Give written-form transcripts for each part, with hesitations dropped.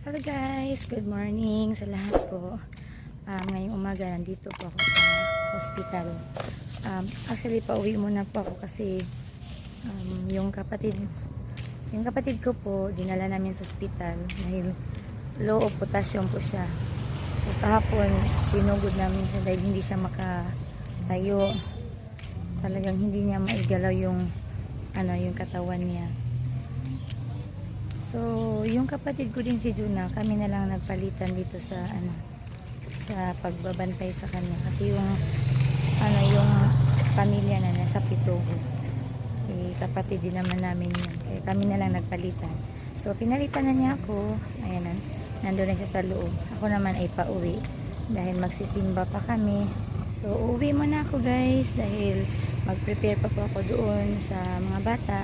Hello guys, good morning sa lahat po. Ngayong umaga nandito po ako sa hospital. Actually pauwi muna po ako kasi yung kapatid ko po dinala namin sa hospital dahil low of potassium po siya. So kahapon sinugod namin siya dahil hindi siya makatayo. Talagang hindi niya maigalaw yung katawan niya. So, yung kapatid ko din si Juna, kami na lang nagpalitan dito sa pagbabantay sa kanya kasi yung pamilya na nasa Pitogo. Kapatid din naman namin yun. Kami na lang nagpalitan. So, pinalitan na niya ako. Ayan, nandoon na siya sa loob. Ako naman ay pauwi dahil magsisimba pa kami. So, uuwi muna ako guys dahil mag-prepare pa po ako doon sa mga bata.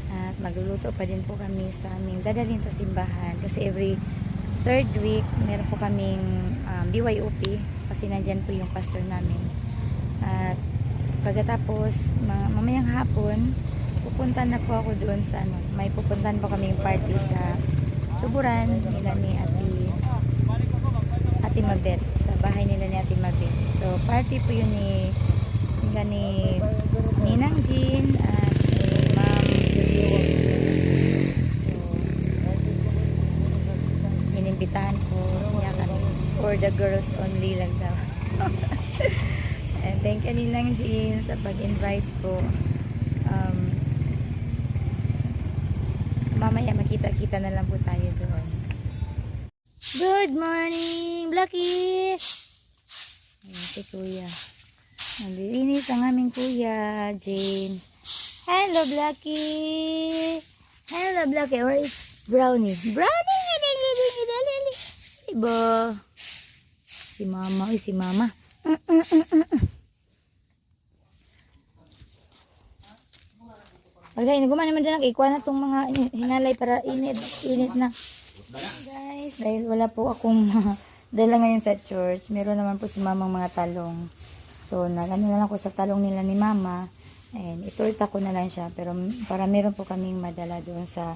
At magluluto pa din po kami sa aming dadalhin sa simbahan kasi every third week meron po kaming BYOP kasi nandyan po yung pastor namin. At pagkatapos mamayang hapon pupunta na po ako doon sa may pupuntahan po kaming party sa tuburan nila ni Ate Mabet, sa bahay nila ni Ate Mabet. So party po yun ni Ninang Jean at Ma'am Joshua. So, inimbitahan ko niya kami for the girls only lang daw. And thank you Ninang Jean sa pag-invite ko. Mamaya makita-kita na lang po tayo doon. Good morning, Blackie! Ayan si Kuya. Nandilinis ang aming Kuya, James. Hello, Blackie. Hello, Blackie. Where is Brownie? Brownie! Iba. Si Mama. Uy, si Mama. Pagkain, gumawa naman din ikuha na itong mga hinalay para init na. Guys, dahil wala po akong dala ngayon sa church. Meron naman po si Mamang mga talong. So, na lang ko sa talong nila ni Mama. And itorta ko na lang siya. Pero para meron po kaming madala doon sa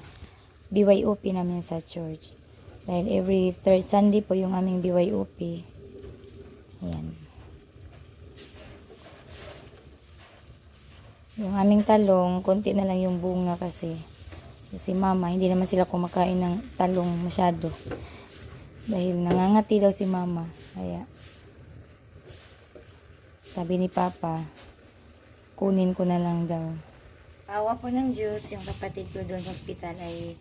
BYOP namin sa church. Dahil every third Sunday po yung aming BYOP. Ayan. Yung aming talong, konti na lang yung bunga kasi. So, si Mama, hindi naman sila kumakain ng talong masyado. Dahil nangangati daw si Mama. Kaya sabi ni Papa, kunin ko na lang daw. Awa po ng Diyos, yung kapatid ko doon sa hospital ay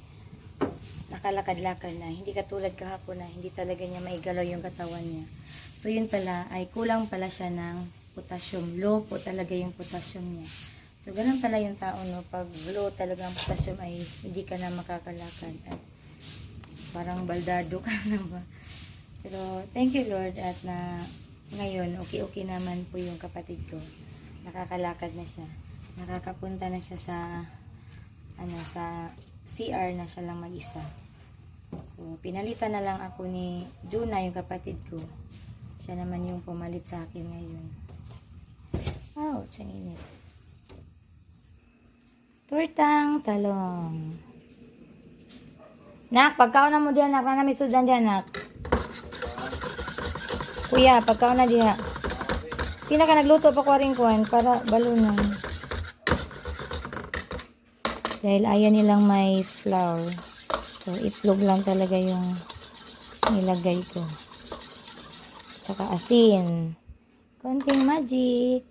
nakalakad-lakad na. Hindi katulad kahapon na hindi talaga niya maigalaw yung katawan niya. So yun pala, ay kulang pala siya ng potassium. Low po talaga yung potassium niya. So ganun pala yung tao, no? Pag low talaga ang potassium ay hindi ka na makakalakad. At parang baldado ka na ba? Pero thank you Lord at na ngayon, okay naman po yung kapatid ko. Nakakalakad na siya. Nakakapunta na siya sa CR na siya lang mag-isa. So, pinalitan na lang ako ni Juna, yung kapatid ko. Siya naman yung pumalit sa akin ngayon. Ouch, ang init. Tortang talong. Nak, pagkaon na mo diyan, nak. Na may sudan diyan, nak. Kuya, pagkaon na diha. Sina ka nagluto pa ko rin kuwan para balunan. Dahil ayaw nilang may flour. So, itlog lang talaga yung nilagay ko. Tsaka asin. Konting magic.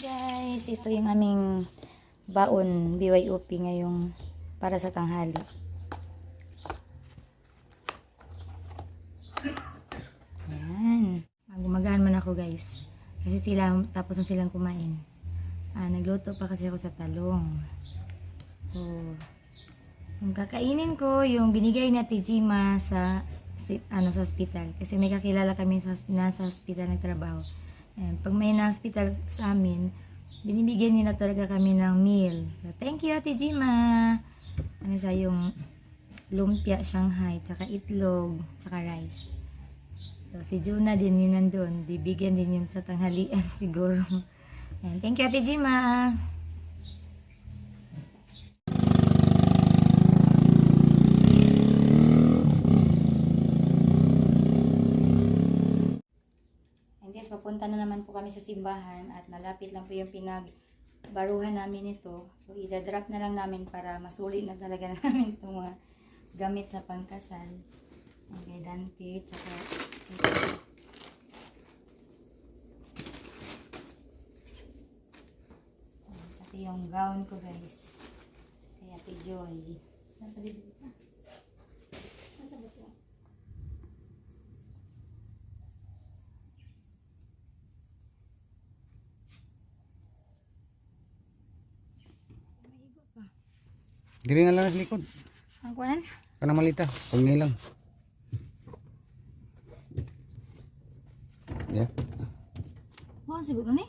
Guys, ito yung aming baon BYOP ngayong para sa tanghali. Ayan. Gumagaan man ako guys. Kasi tapos na silang kumain. Nagluto pa kasi ako sa talong. Yung kakainin ko, yung binigay ni Ate Jima sa hospital. Kasi may kakilala kami nasa hospital nagtrabaho. Ayan, pag may na-hospital sa amin, binibigyan nila talaga kami ng meal. So, thank you, Ate Jima. Ano siya, yung lumpia Shanghai, tsaka itlog, tsaka rice. So, si Juna din yun nandun. Bibigyan din yun sa tanghalian siguro. Ayan, thank you, Ate Jima. Guys, papunta na naman po kami sa simbahan at malapit lang po yung pinagbaruhan namin ito. So, idadrop na lang namin para masuli na talaga namin itong mga gamit sa pangkasal. Okay, Dante, tsaka ito. Ito yung gown ko, guys. Kaya Ate Joy. Nasa ba ito? Nasa ba ito? Diri nga lang sa likod. Ang kuwan? Kana malita, pangilang. Ya. Oh, siguro ni.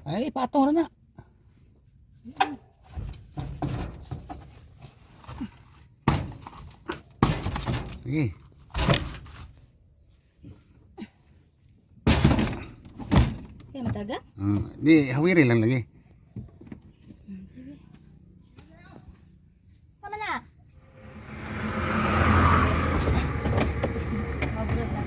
Ay, patong ra na. Sige. Kaya mataga? Di hawiri lang lagi. Sige. Sama na. Mabulat lang.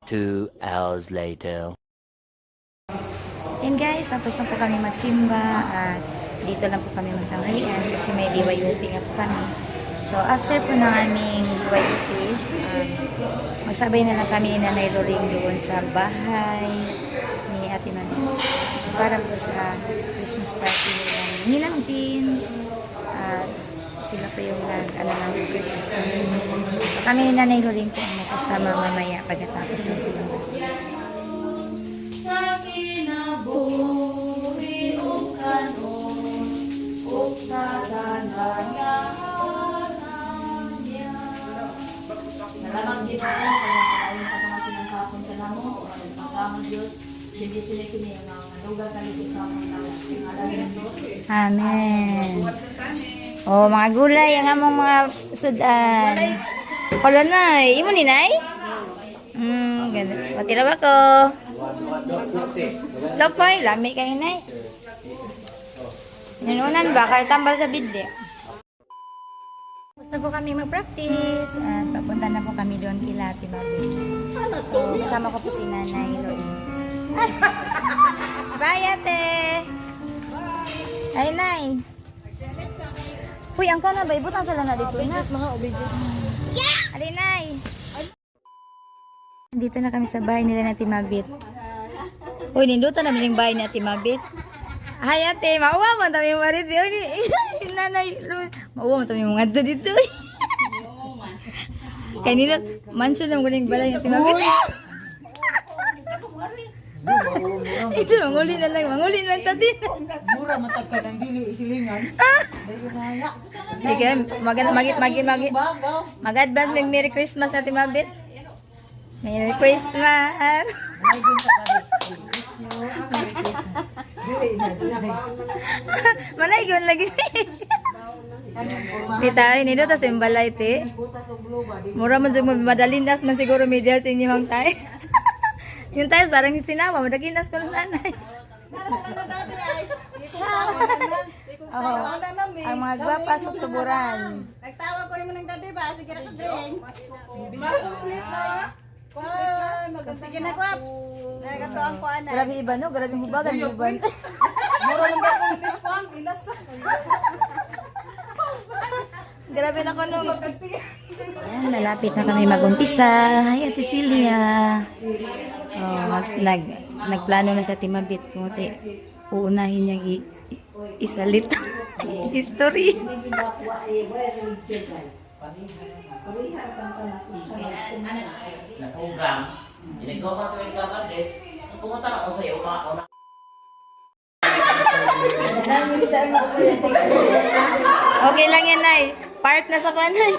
Two hours later. And guys, tapos na po kami magsimba at dito lang po kami magtanghalian kasi may BYOP nga po kami. So after po ng aming BYOP, magsabay na lang kami ni Nanay Loring doon sa bahay ni Ate Mami para po sa Christmas party ni Nilang Jean. At sila po yung ng Christmas party. So kami ni Nanay Loring po ang makasama mamaya pagkatapos ng simba. Sa kinabuhi o kanon o sa dananyahanan niya. Salamat din po sa mga kailang pagkamasin ng kapunta na mo o ang pagkamang Diyos. Sindi-sindi kini ang mga lugar kaligid sa akong tawag. Singalan ng Jesus. Amen. Oh, mga gulay, ang among mga sudan. Kala na, imo ni Nay? Ganun. Matira ba ko? Lopoy, lami kayo Nay. Ninunan ba? Kaya tambal sa bidde. Tapos na po kami mag-practice at papunta na po kami doon kila Ate Mami. So, kasama ko po si Nanay Loring. Bye, Ate! Ay, Nay! Uy, ang kana ba? Ibutang sila na dito na. Yeah! Ali, Nay! Dito na kami sa bahay nila na Timabit. Uy, nindutan namin yung bahay ni Ate Mabit. Ay, Ate, mauwa mo tayo yung marit. Uy, Nanay, mauwa mo tayo yung mga dito. Kanina, mansion ng guling balay ni Ate Mabit. Ito, manguli na lang tatin. Mura matagka ng dili isilingan. Sige, mag-advance may Merry Christmas Ate Mabit. Merry Christmas! Malaygon lagi. Kita ini do tas imbalay te. Mura man jud madalinas man siguro media sa inyo hang tay. Yung tayo parang sinama, madaginas ko ng nanay. Oh, ang mga gwapa sa tuburan. Nagtawag ko rin mo ng dati ba? Sige na ka-drink. Sige na, Kwaps. Nagkatuang ko, anak. Grabe iba no, grabe hubagan, hubagan. Mura lang ba kung bispang? Ilas. Grabe na ko no. Ayan, malapit na kami mag-umpisa. Hi, Ate Celia. Oh, nagplano na sa Timabit kung si uunahin niyang isalit history. Na program, ginagawa ka sa mga kabates, pumunta na ako sa iyo, una. Okay lang yan, Nay. Part na sa kanay.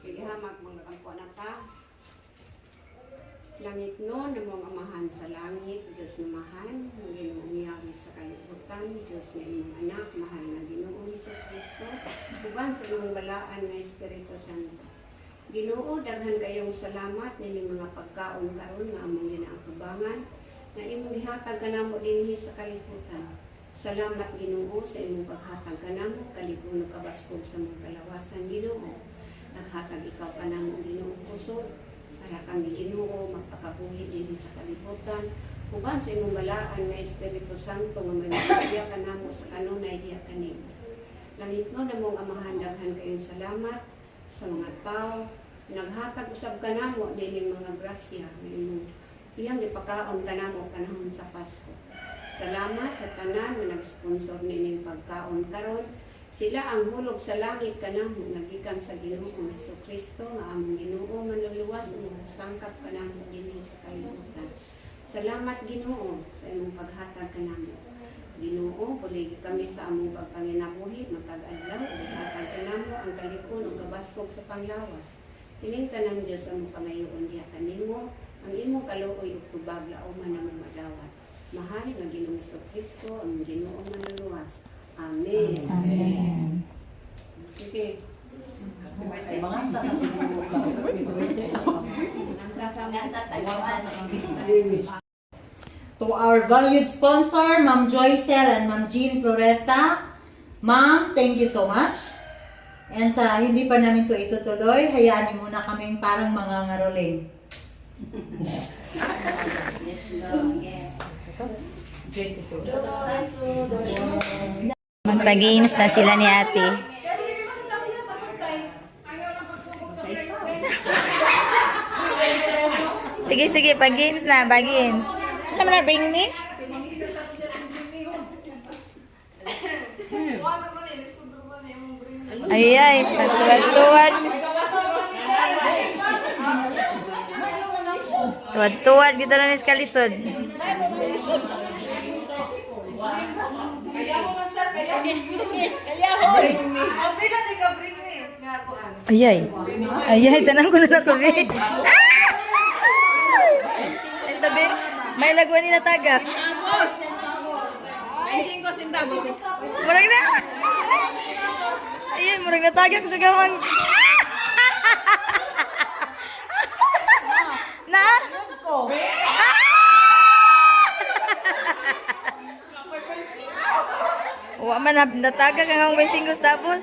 Kilihamak mga kampo na ta. Langit no, na mong amahan sa langit, Diyos na mahal, ginumiyari sa kalibutan, Diyos na imong anak, mahal na Ginoo Hesus Kristo, uban sa imong balaan na Espiritu Santo. Ginoo, daghan kayong salamat nining mga pagkaon karon nga among ginaatubangan, na imong gihatag kanamo dinhi sa kalibutan. Salamat Ginoo sa imong paghatag kanamo, kalibuno kabaskog sa mga kalawasan Ginoo. Naghatag ikaw kanamo Ginoo kusog, para kami Ginoo magpakabuhi din sa kalibutan. Uban sa imong balaan nga Espiritu Santo nga manigya kanamo sa kanunay diha kanimo. Langit no namong amahan daghan kayong salamat sa mga tao naghatag usab kanamo dining mga grasya nga imong iyang gipakaon kanamo panahon sa Pasko. Salamat sa tanan nga nag-sponsor nining pagkaon karon. Sila ang hulog sa langit kanamo nga gikan sa Ginoo Jesucristo nga among Ginoo manluluwas mga sangkap kanamo dinhi sa kalibutan. Salamat Ginoo sa imong paghatag kanamo. Ginoo, puligi kami sa among pagpanginabuhi matag adlaw ug gihatag kanamo ang kalig-on ug kabaskog sa panglawas. Kining tanan Dios among pangayoon diha kanimo, ang imong kaluoy ug tubag lao man naman madawat. Mahal nga Ginoong Jesucristo ang Ginoo manluluwas. Amen. Amen. Sige. Mga sa siguro ka. To our valued sponsor, Ma'am Joycel and Ma'am Jean Floreta. Ma'am, thank you so much. And sa hindi pa namin to itutuloy, hayaan niyo muna kaming parang mga ngaroling. Magpa-games na sila ni ate. Sige, sige, pag-games na, pag-games. Ano na, bring me? Ay, ay, tuwad-tuwad. Tuwad-tuwad, kita na ni Skalisod. Ayay. Ayay, tanang ko na na to, be. Ay, sabi, may lagwan ni natagak. Murag na. Ayay, murag natagak sa gawang. Na? Wa man natagak ang 25 tapos.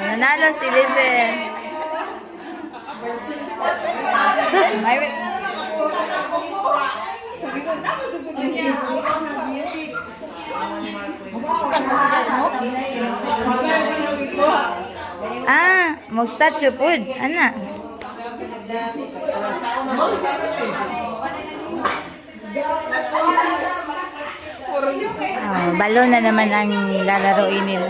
Nanalo si Lizen. Sus, ay mag-statue food. Ana. Balon na naman ang lalaroin nila.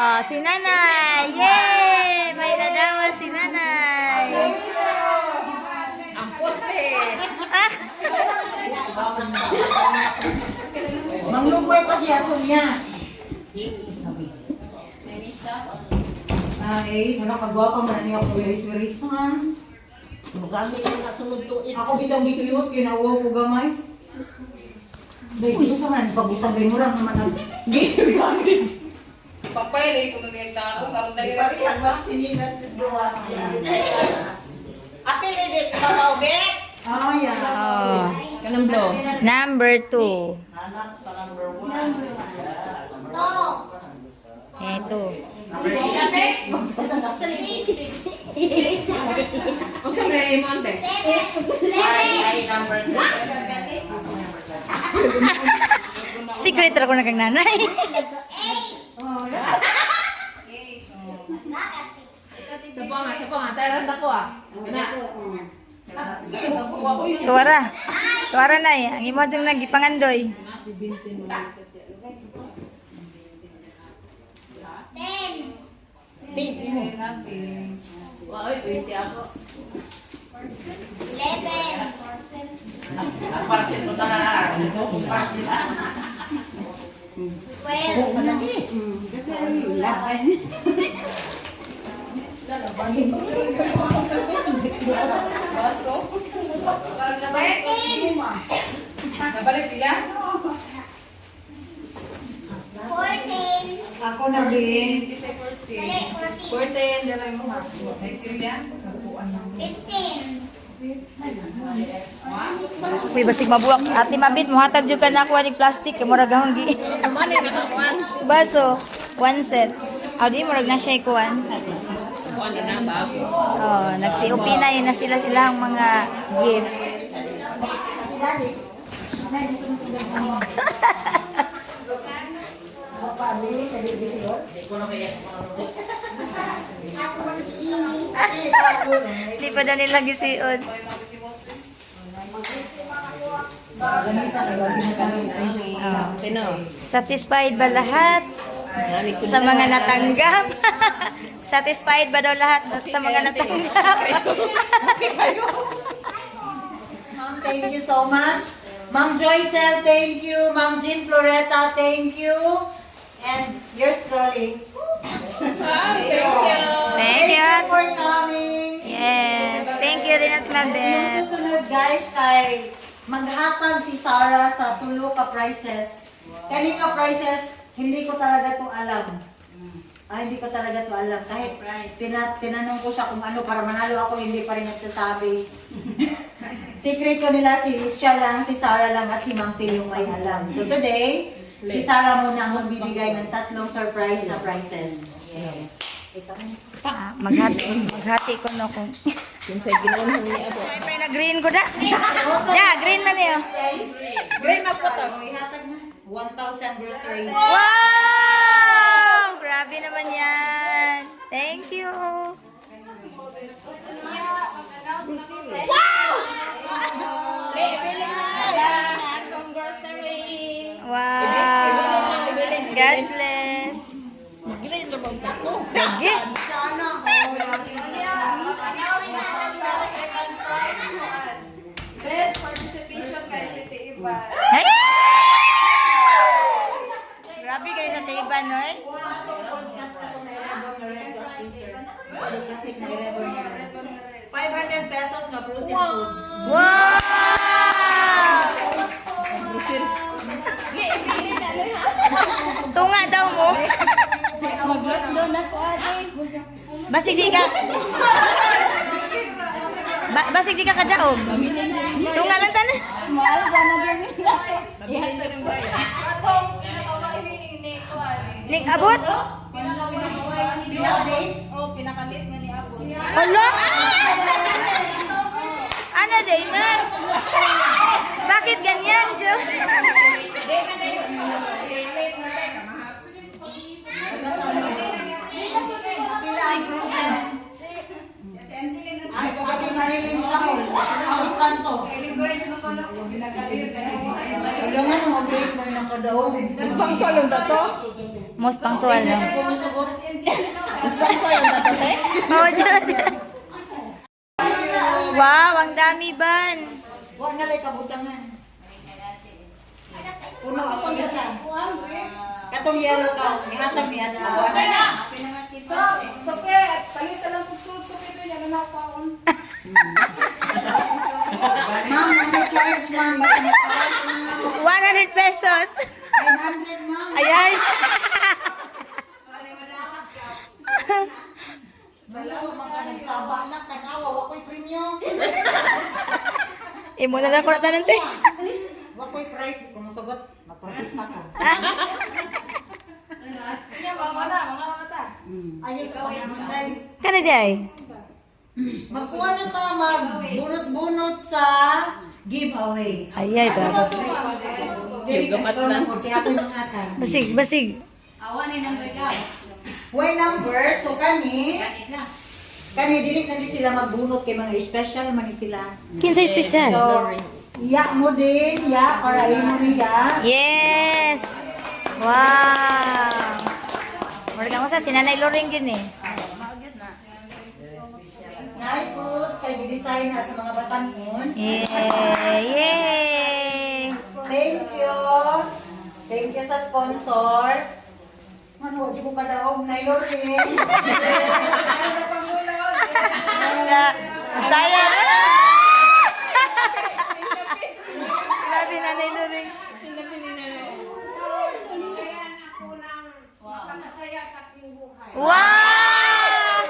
Oh, si Nanay! Yay! May nadaman si Nanay! Ang poste! Manglupoy pa siya niya. Ay, sana kagwapa man niya ako wiris-wiris man. Ako bitang gitiyot, ginawa ko gamay. Dahil ito sa man, pag-utang mo lang naman ang gamit. Papay, kung nagtaro, karoon dali rin ba? Sinilas is gawa. Apil rin din sa maubit. Oh, yeah. Oh, Kanang blow. number 2. Ito. Ang sa may mo ante. Secret ako na kang nanay. Sa pa nga, tayo randa ko ah. Tuwara. Tuwara na eh. Ang imo dyan nagipangandoy. Wow, 20 ako. Ang para sa ito na Baso. Nabalik nila? Ako na din. 14, dalay mo ha. Ay, Silvia? Uy, basig mabuwak. Ate Mabit, muhatag dyan ka na ako ng plastic. Murag akong gi. Baso. 1 set. Di murag na siya ikuan. Ano na, bago. Oh, nagsi-upi na yun na sila ang mga gift. Di pa na nila gisiod. Satisfied ba lahat sa mga natanggap? Satisfied ba daw lahat sa mga natanggap? Ma'am, thank you so much. Ma'am Joycel, thank you. Ma'am Jean Floreta, thank you. And yours truly. Thank Thank you. you for coming. Yes. Thank you rin at Ma'am Yung Beth. susunod guys kay maghatag si Sarah sa tulo ka prices. Kani ka prices, hindi ko talaga to alam. Hindi ko talaga to alam. Kahit tinanong ko siya kung ano para manalo ako, hindi pa rin nagsasabi. Secret ko nila siya lang, si Sarah lang at si Ma'am Phil yung may alam. So today, si Sarah muna ang magbibigay ng 3 surprise na prizes. Yes. Maghati ko no kung... Kinsay ginoon niya ako. Siyempre na green ko na. Yeah, green na niyo. Green na po to. Ihatag na. 1,000 groceries. Wow! Grabe naman yan. Thank you. Wow! God bless. Lagi. Best participation kay City Iba. Hey! Grabe ka rin sa taiban, no? 500 pesos na frozen foods. Wow! Tunga daw mo. Mag-lot doon ako ate. Basig di ka. Basig di ka kadaog. Tunga lang tanan. Mahal ba na dyan? Ning abot. Oh, pinakalit nga ni Apo. Hala? Ano day na? Bakit ganyan, Jo? Ate Marilyn Sahol. Awas kanto. Ulangan ang update mo yung nakadaog. Mas pang tulong to? Most punctual, no? Kumusugot. Oh, dyan. Wow, ang dami ban. Huwag na lang kabutangan. Puno ako isa. Katong yellow ka, ihatag ni Ana. So, pe, tayo sa lang pugsud. So, pe, yan na napaon. Ma'am, may charge, ma'am. 100 pesos. 500, ma'am. Ayan. Salamat mga nagsaba. Anak, tanawa, wako'y premium. Imo na lang ko na tanan, te. Wako'y price. Kumusugot, mag-practice na ko. Yan, mga mga mata. Ayos pa naman tayo. Kana di ay? Magkuha na to, magbunot-bunot sa giveaways. Ay, dapat. Dili ka ito na, kaya ako'y mangatan. Basig, basig. Way number, so kani dili na di sila magbunot kay mga special man ni sila. Kinsa special? So, iya mo din, ya, or ayun mo niya. Yes! Wow! Marga mo sa sinanay Loring gini. Night fruits, kay design na sa mga batanon. Yay! Yay! Thank you. Thank you sa sponsor. Ano, di ko kadaog na Loring. Masaya! Grabe nanay Loring. Wow!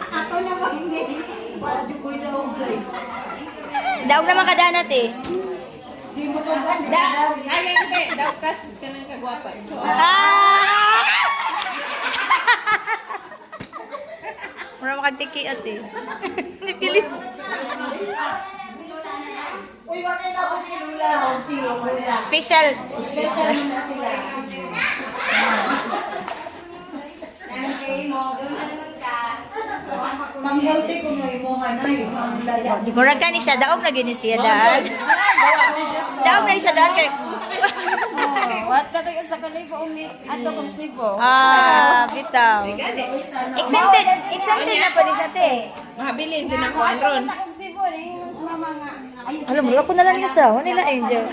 Ako na ba hindi? Wala di ko'y daog day. Daog naman kadanat eh. Di mo to ba? Ay, hindi. Daw kas ka ng kagwapa. Ah! Mura makagtikiat eh. Nipilit. Uy, wala na ako si Lula. Si Lula. Special. Special na sila. Mang healthy ko na imuha na yung ang laya. Mura ka ni siya. Daog na gini siya daan. Daog na ni siya daan kay... What ka tayo sa kanay po umi ato kong sibo. Ah, bitaw. Exempted. Exempted na po ni siya, te. Mahabilin din ako, Andron. Akong sibo yung mama nga. Alam mo, ako na lang yung sa. Wala na angel.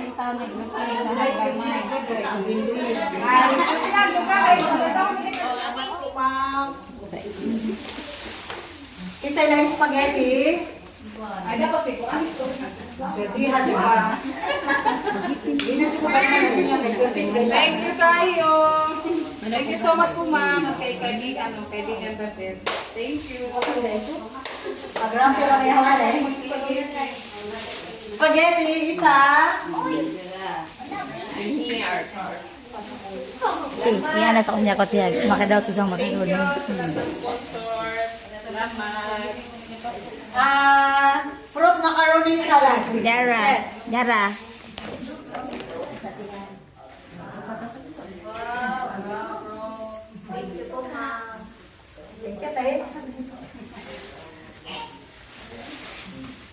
Isa lang yung spaghetti. Ay, dapat si ko. Ano ito? Bertihan di ba? Hindi na siya kumain na rin yan. Thank you kayo. Thank you so much po, ma'am. Kay kaibigan David. Thank you. Pag-ram ko lang yung hawan eh. Spaghetti, isa. I'm here. Okay, yan na sa kunya ko tiya. Makadaw to sa makadod. Fruit macaroni salad. Dara. Dara. Thank you, tayo.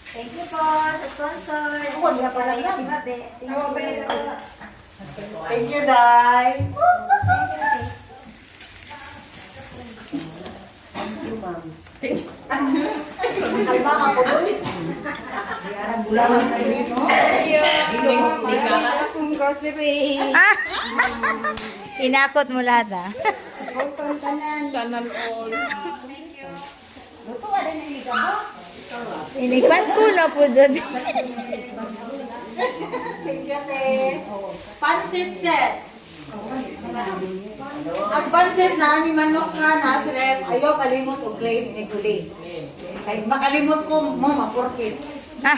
Thank you po sa sponsor. Ako, niya pala lang. Thank you, Day. Thank you, ma'am. Ay, baka po ulit. Di arang bulaman tayo dito. Akong grocery. Ah! Inakot mo lahat ah. Channel all. Ini Pasko na po doon. Thank you, te. Pansit set. Ang pansit na ni manok nga na sa ref, ayaw kalimot o plain iniguli. Kaya makalimot ko mo mapurkit. Ah!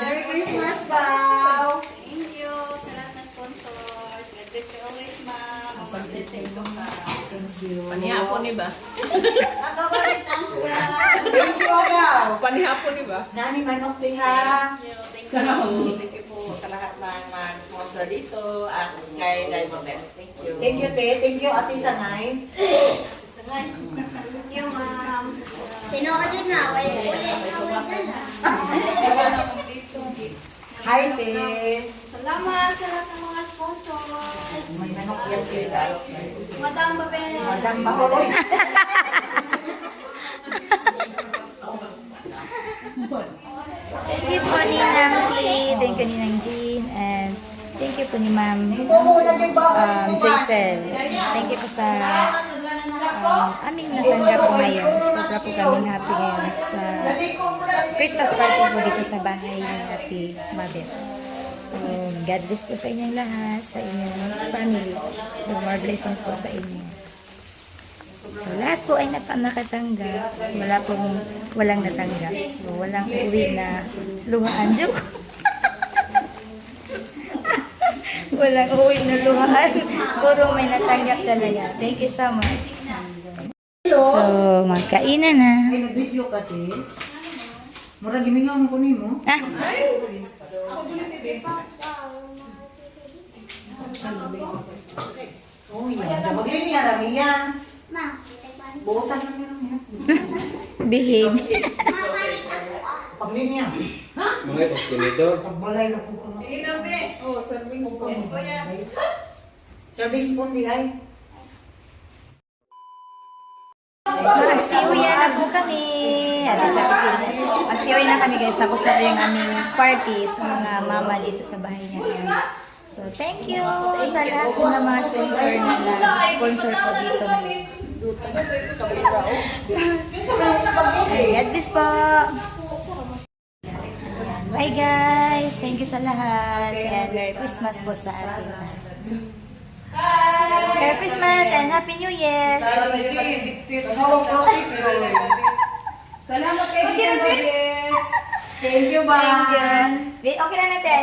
Merry Christmas, Pao! Thank you sa lahat ng sponsors. God bless you always, ma'am. Thank you. Panihapon ni ba? Thank you, Agaw! Panihapon ni ba? Nani manok diha. Thank you po sa lahat ng mag-sponsor dito at kay Diamond. Thank you. Thank you, te. Thank you, Ate Sanay. Thank you, ma'am. Hi, te. Salamat sa lahat ng mga sponsors. May manok yan sila. Madam Babel. Madam Bahoy. Thank you po Ninang Lee, thank you Ninang Jean, and thank you po ni Ma'am Jaisel. Thank you po sa aming natanggap po ngayon. Sobra po kaming happy ngayon sa Christmas party po dito sa bahay ni Ate Mabel. So, God bless po sa inyong lahat, sa inyong family. So, more blessing po sa inyo. So, lahat po ay nakatanggap. Walang natanggap. So, walang uwi na luhaan. Joke. Walang uwi na luhaan. Puro may natanggap talaga. Thank you so much. So, magkainan na. Ay, nag-video ka, te. Mura gimingaw mo kunin mo. Ah, Oh, yan. Maglini yan, rami yan. Buutan lang yan. behave. Paglini yan. Mga pagkinidor. Pagbalay na po ka mo. Oh, serving spoon. Serving spoon, di ay. Magsiuya na po kami. Magsiuya na kami guys. Tapos na po yung aming party sa mga mama dito sa bahay niya. So, thank you sa lahat po ng mga sponsor na sponsor po dito. God bless po. Bye guys. Thank you sa lahat. And Merry Christmas po sa ating lahat. Merry Christmas and Happy New Year. Salamat kay Madam Babel. Thank you, ba? Wait, okay na natin.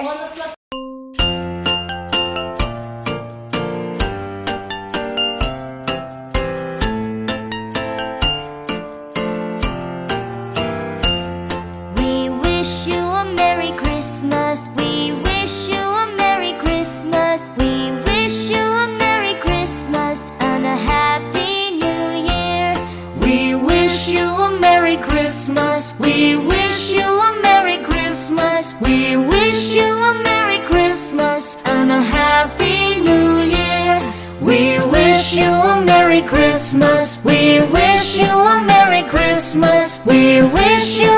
We wish you a Merry Christmas. We wish you a Merry Christmas. We wish you a Merry Christmas and a Happy New Year. We wish you a Merry Christmas. We wish you a Merry Christmas. We wish you a Merry Christmas and a Happy New Year. We wish you a Merry Christmas. We wish you a Merry Christmas. We wish you